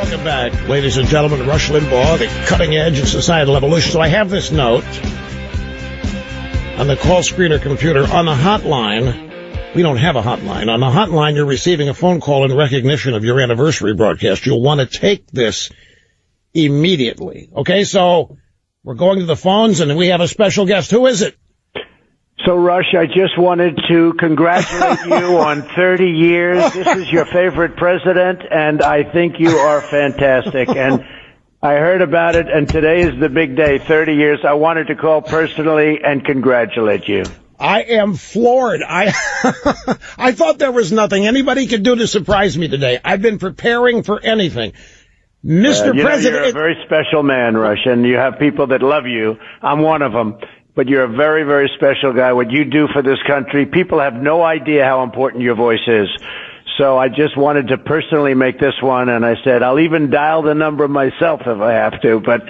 Welcome back, ladies and gentlemen. Rush Limbaugh, the cutting edge of societal evolution. So I have this note on the call screener computer on the hotline. We don't have a hotline. On the hotline, you're receiving a phone call in recognition of your anniversary broadcast. You'll want to take this immediately. Okay, so we're going to the phones, and we have a special guest. Who is it? So, Rush, I just wanted to congratulate you on 30 years. This is your favorite president, and I think you are fantastic. And I heard about it, and today is the big day, 30 years. I wanted to call personally and congratulate you. I am floored. I thought there was nothing anybody could do to surprise me today. I've been preparing for anything. Mr. President. You're a very special man, Rush, and you have people that love you. I'm one of them. But you're a very, very special guy. What you do for this country, people have no idea how important your voice is. So I just wanted to personally make this one, and I said I'll even dial the number myself if I have to. But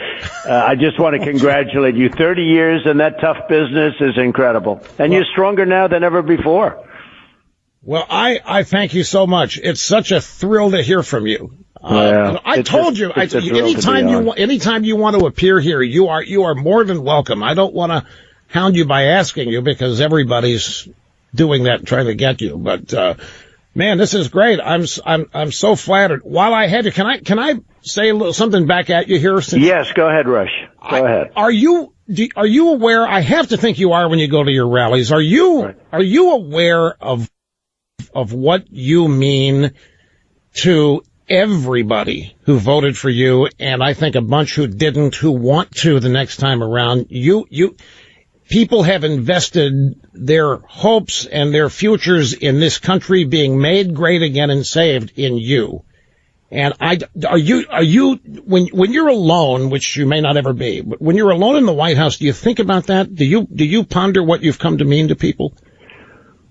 I just want to congratulate you. 30 years in that tough business is incredible. And you're stronger now than ever before. Well, I thank you so much. It's such a thrill to hear from you. I told you, anytime you want to appear here, you are more than welcome. I don't want to hound you by asking you because everybody's doing that, trying to get you. But man, this is great. I'm so flattered. While I have you, can I say a little something back at you here? Yes, go ahead, Rush. Go ahead. Are you aware? I have to think you are when you go to your rallies. Are you aware of what you mean to everybody who voted for you, and I think a bunch who didn't, who want to the next time around? People have invested their hopes and their futures in this country being made great again and saved in you. And are you when you're alone, which you may not ever be, but when you're alone in the White House, do you think about that? Do you ponder what you've come to mean to people?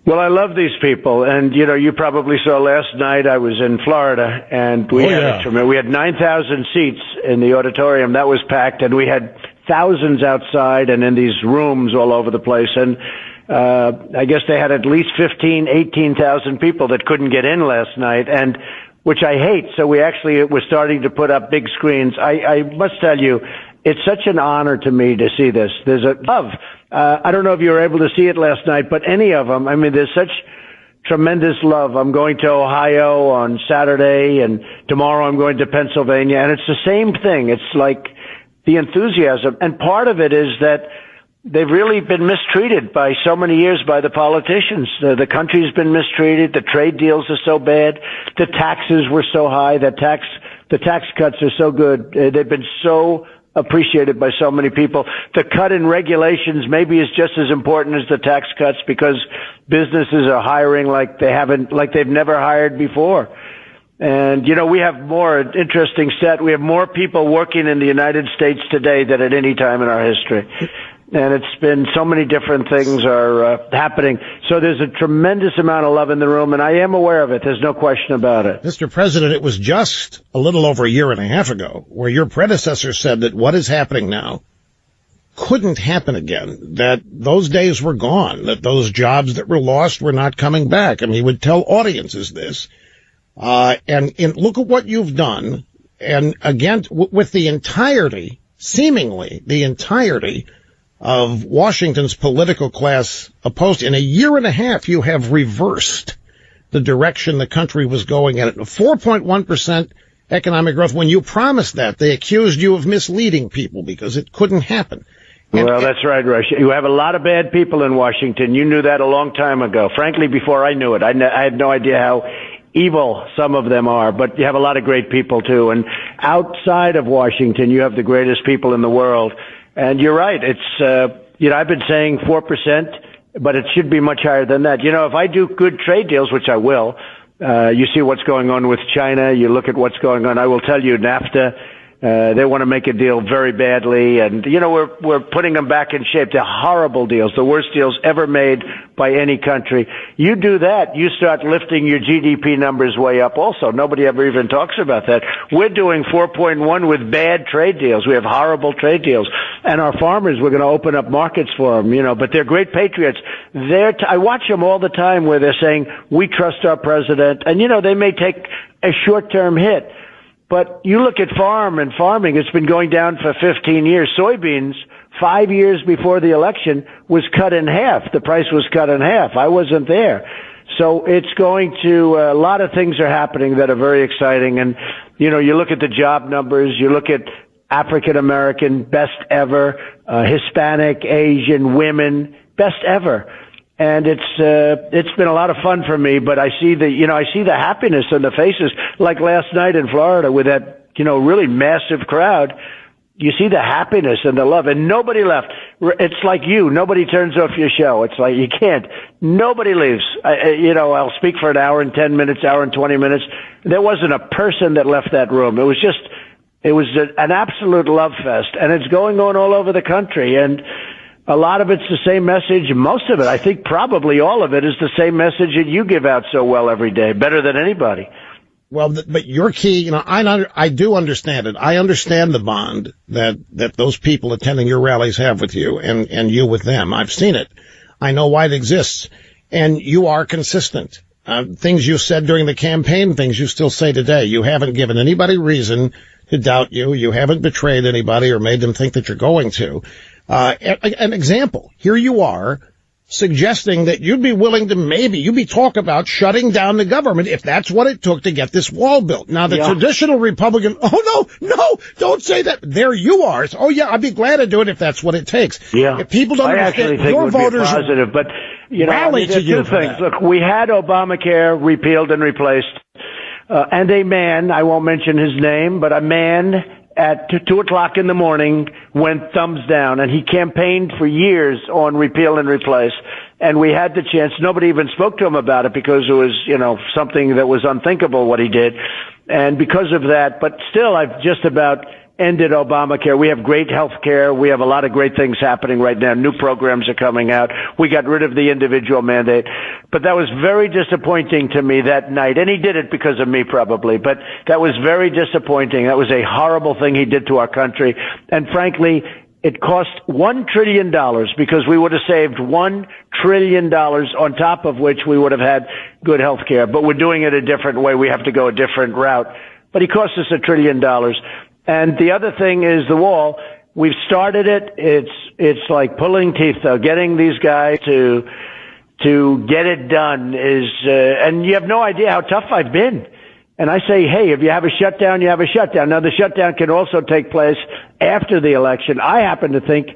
Well, I love these people, and you probably saw last night I was in Florida, and we had 9,000 seats in the auditorium. That was packed, and we had thousands outside and in these rooms all over the place. And I guess they had at least 18,000 people that couldn't get in last night, and which I hate. So we actually were starting to put up big screens. I must tell you, it's such an honor to me to see this. There's a love. I don't know if you were able to see it last night, but any of them, I mean, there's such tremendous love. I'm going to Ohio on Saturday, and tomorrow I'm going to Pennsylvania, and it's the same thing. It's like the enthusiasm. And part of it is that they've really been mistreated by so many years by the politicians. The country's been mistreated. The trade deals are so bad. The taxes were so high. The tax cuts are so good. They've been so appreciated by so many people. The cut in regulations maybe is just as important as the tax cuts because businesses are hiring like they've never hired before. And, we have more interesting set. We have more people working in the United States today than at any time in our history. And it's been so many different things are happening. So there's a tremendous amount of love in the room, and I am aware of it. There's no question about it. Mr. President, it was just a little over a year and a half ago where your predecessor said that what is happening now couldn't happen again, that those days were gone, that those jobs that were lost were not coming back. I mean, he would tell audiences this. And look at what you've done. And again, with the entirety, seemingly the entirety of Washington's political class opposed. In a year and a half, you have reversed the direction the country was going at. 4.1% economic growth. When you promised that, they accused you of misleading people because it couldn't happen. Well, that's right, Rush. You have a lot of bad people in Washington. You knew that a long time ago. Frankly, before I knew it, I had no idea how evil some of them are, but you have a lot of great people, too. And outside of Washington, you have the greatest people in the world. And you're right. It's, I've been saying 4%, but it should be much higher than that. If I do good trade deals, which I will, you see what's going on with China, you look at what's going on. I will tell you, NAFTA, they want to make a deal very badly. And, we're putting them back in shape. They're horrible deals, the worst deals ever made by any country. You do that, you start lifting your GDP numbers way up also. Nobody ever even talks about that. We're doing 4.1 with bad trade deals. We have horrible trade deals. And our farmers, we're going to open up markets for them, but they're great patriots. I watch them all the time where they're saying, we trust our president. And, they may take a short-term hit. But you look at farming, it's been going down for 15 years. Soybeans, 5 years before the election, was cut in half. The price was cut in half. I wasn't there. So it's going to, a lot of things are happening that are very exciting. And, you look at the job numbers, you look at African American, best ever, Hispanic, Asian, women, best ever. And it's been a lot of fun for me, but I see the happiness on the faces, like last night in Florida with that, really massive crowd. You see the happiness and the love, and nobody left. It's like nobody turns off your show. It's like you can't. Nobody leaves. I'll speak for an hour and 10 minutes, hour and 20 minutes. There wasn't a person that left that room. It was an absolute love fest, and it's going on all over the country. And a lot of it's the same message. Most of it, I think probably all of it, is the same message that you give out so well every day, better than anybody. Well, but your key, I do understand it. I understand the bond that those people attending your rallies have with you and you with them. I've seen it. I know why it exists. And you are consistent. Things you said during the campaign, things you still say today. You haven't given anybody reason to doubt you. You haven't betrayed anybody or made them think that you're going to. An example. Here you are, suggesting that you'd be willing to talk about shutting down the government if that's what it took to get this wall built. Now, the traditional Republican, no, don't say that. There you are. I'd be glad to do it if that's what it takes. Yeah. If people don't understand, your voters positive, but rally to you. Two things. Look, we had Obamacare repealed and replaced, and a man, I won't mention his name, but a man at 2:00 in the morning went thumbs down, and he campaigned for years on repeal and replace. And we had the chance. Nobody even spoke to him about it because it was, something that was unthinkable what he did. And because of that, but still, I've just about ended Obamacare. We have great health care. We have a lot of great things happening right now. New programs are coming out. We got rid of the individual mandate. But that was very disappointing to me that night. And he did it because of me probably. But that was very disappointing. That was a horrible thing he did to our country. And frankly, it cost $1 trillion because we would have saved $1 trillion on top of which we would have had good health care. But we're doing it a different way. We have to go a different route. But he cost us $1 trillion. And the other thing is the wall. We've started it. It's like pulling teeth, though. Getting these guys to get it done is, and you have no idea how tough I've been. And I say, hey, if you have a shutdown, you have a shutdown. Now, the shutdown can also take place after the election. I happen to think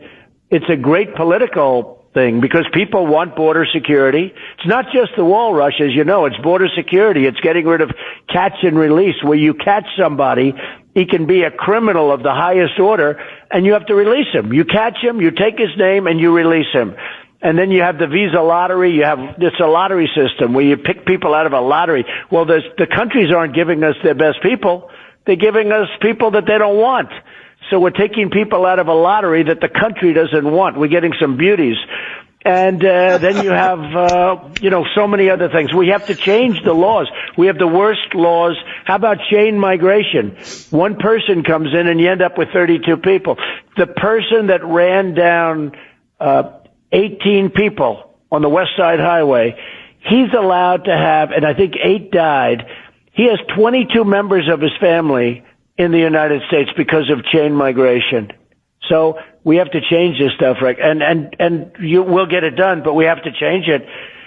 it's a great political thing because people want border security. It's not just the wall, Rush, as you know. It's border security. It's getting rid of catch and release, where you catch somebody, he can be a criminal of the highest order, and you have to release him. You catch him, you take his name, and you release him. And then you have the visa lottery. It's a lottery system where you pick people out of a lottery. Well, the countries aren't giving us their best people. They're giving us people that they don't want. So we're taking people out of a lottery that the country doesn't want. We're getting some beauties. And then you have, so many other things. We have to change the laws. We have the worst laws. How about chain migration? One person comes in and you end up with 32 people. The person that ran down 18 people on the West Side Highway, he's allowed to have, and I think 8 died, he has 22 members of his family in the United States because of chain migration. So we have to change this stuff, Rick. And we'll get it done, but we have to change it.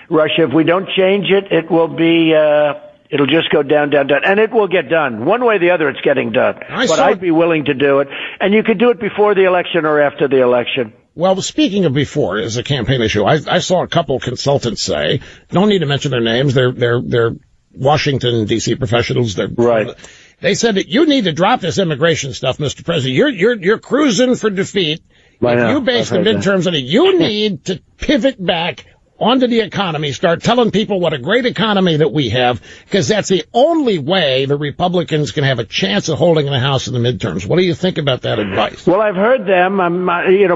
Russia, if we don't change it, it will be, it'll just go down, down, down. And it will get done. One way or the other, it's getting done. I'd be willing to do it. And you could do it before the election or after the election. Well, speaking of before as a campaign issue, I saw a couple consultants say, don't need to mention their names, they're Washington, D.C. professionals. Right. They said that you need to drop this immigration stuff, Mr. President. You're cruising for defeat. If you base the midterms on it, you need to pivot back onto the economy, start telling people what a great economy that we have, because that's the only way the Republicans can have a chance of holding the House in the midterms. What do you think about that advice? Well, I've heard them. I'm,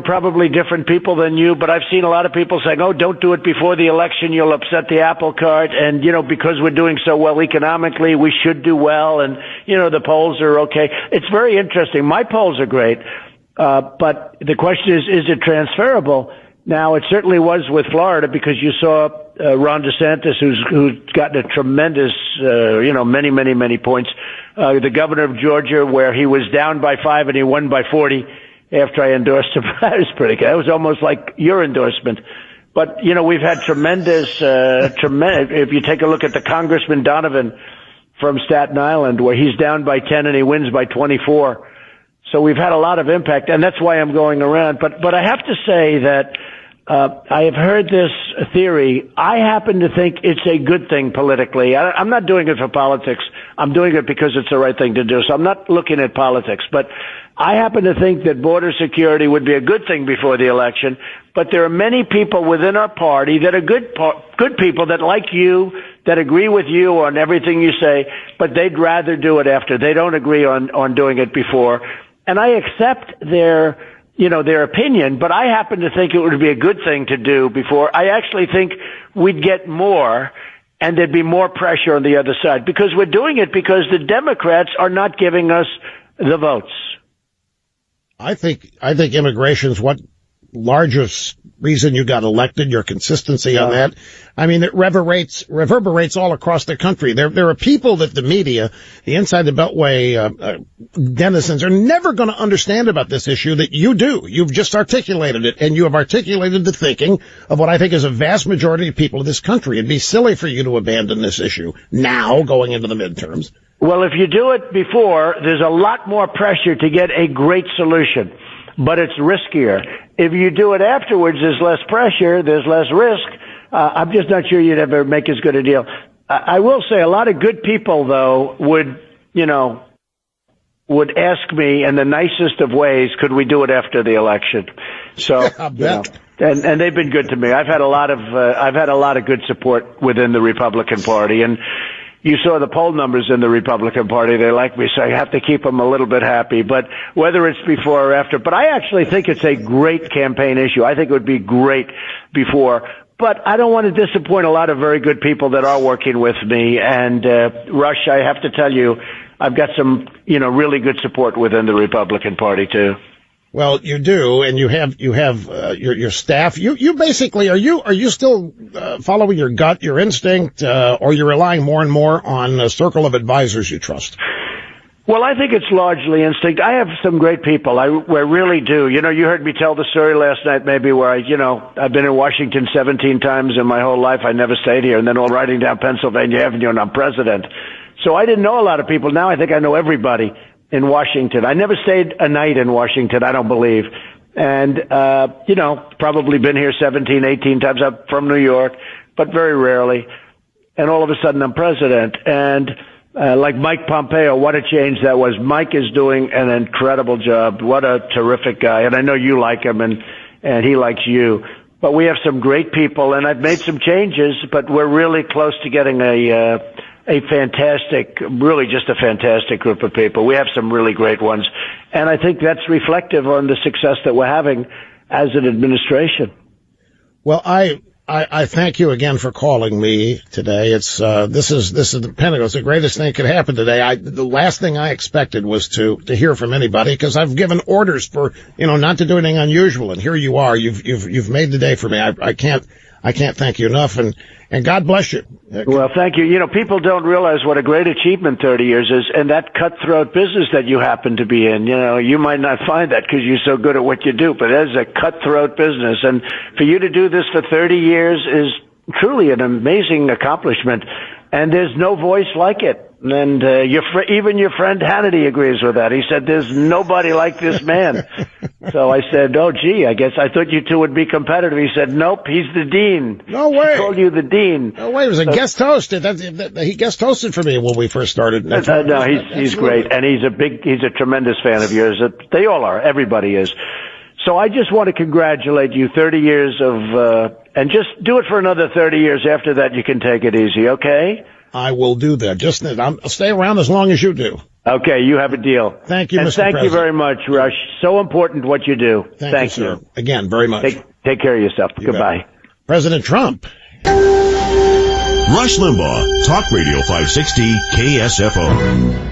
probably different people than you, but I've seen a lot of people saying, oh, don't do it before the election. You'll upset the apple cart. And, because we're doing so well economically, we should do well. And, the polls are okay. It's very interesting. My polls are great. But the question is it transferable? Now, it certainly was with Florida because you saw Ron DeSantis, who's gotten a tremendous, many points. The governor of Georgia, where he was down by 5 and he won by 40 after I endorsed him. That was pretty good. That was almost like your endorsement. But, we've had tremendous, if you take a look at the Congressman Donovan from Staten Island, where he's down by 10 and he wins by 24. So we've had a lot of impact, and that's why I'm going around. But I have to say that I have heard this theory. I happen to think it's a good thing politically. I'm not doing it for politics. I'm doing it because it's the right thing to do. So I'm not looking at politics. But I happen to think that border security would be a good thing before the election. But there are many people within our party that are good people that like you, that agree with you on everything you say, but they'd rather do it after. They don't agree on doing it before. And I accept their opinion, but I happen to think it would be a good thing to do before. I actually think we'd get more, and there'd be more pressure on the other side, because we're doing it because the Democrats are not giving us the votes. I think immigration's what largest reason you got elected, your consistency on that. I mean, it reverberates all across the country. There are people that the media, the inside the Beltway denizens, are never going to understand about this issue that you do. You've just articulated it, and you have articulated the thinking of what I think is a vast majority of people in this country. It'd be silly for you to abandon this issue now, going into the midterms. Well, if you do it before, there's a lot more pressure to get a great solution, but it's riskier. If you do it afterwards, there's less pressure, there's less risk. I'm just not sure you'd ever make as good a deal. I will say a lot of good people, though, would ask me in the nicest of ways, could we do it after the election? So, and they've been good to me. I've had a lot of good support within the Republican Party, and you saw the poll numbers in the Republican Party. They like me, so I have to keep them a little bit happy. But whether it's before or after, but I actually think it's a great campaign issue. I think it would be great before. But I don't want to disappoint a lot of very good people that are working with me. And, Rush, I have to tell you, I've got some, really good support within the Republican Party, too. Well, you do, and you have your staff. You basically, are you still following your gut, your instinct, or you're relying more and more on a circle of advisors you trust? Well, I think it's largely instinct. I have some great people. I really do. You heard me tell the story last night, maybe, where I've been in Washington 17 times in my whole life. I never stayed here, and then all riding down Pennsylvania Avenue, and I'm president. So I didn't know a lot of people. Now I think I know everybody in Washington. I never stayed a night in Washington, I don't believe. And, probably been here 17, 18 times. I'm from New York, but very rarely. And all of a sudden I'm president. And, like Mike Pompeo, what a change that was. Mike is doing an incredible job. What a terrific guy. And I know you like him and he likes you. But we have some great people, and I've made some changes, but we're really close to getting a fantastic group of people. We have some really great ones. And I think that's reflective on the success that we're having as an administration. Well, I thank you again for calling me today. It's, this is the Pentagon. It's the greatest thing that could happen today. The last thing I expected was to hear from anybody, because I've given orders for, not to do anything unusual. And here you are. You've made the day for me. I can't thank you enough. And God bless you. Well, thank you. People don't realize what a great achievement 30 years is, and that cutthroat business that you happen to be in. You might not find that because you're so good at what you do, but it is a cutthroat business. And for you to do this for 30 years is truly an amazing accomplishment, and there's no voice like it. And even your friend Hannity agrees with that. He said, there's nobody like this man. So I said, oh, gee, I guess I thought you two would be competitive. He said, nope, he's the dean. No way. He called you the dean. No way. It was a guest host. He guest hosted for me when we first started. No, he's great. And he's a tremendous fan of yours. They all are. Everybody is. So I just want to congratulate you. 30 years of, and just do it for another 30 years. After that, you can take it easy, okay? I will do that. I'll stay around as long as you do. Okay, you have a deal. Thank you, and Mr. thank President. you very much, Rush. So important what you do. Thank you, sir. Again, very much. Take care of yourself. Goodbye. Bet. President Trump. Rush Limbaugh, Talk Radio 560, KSFO.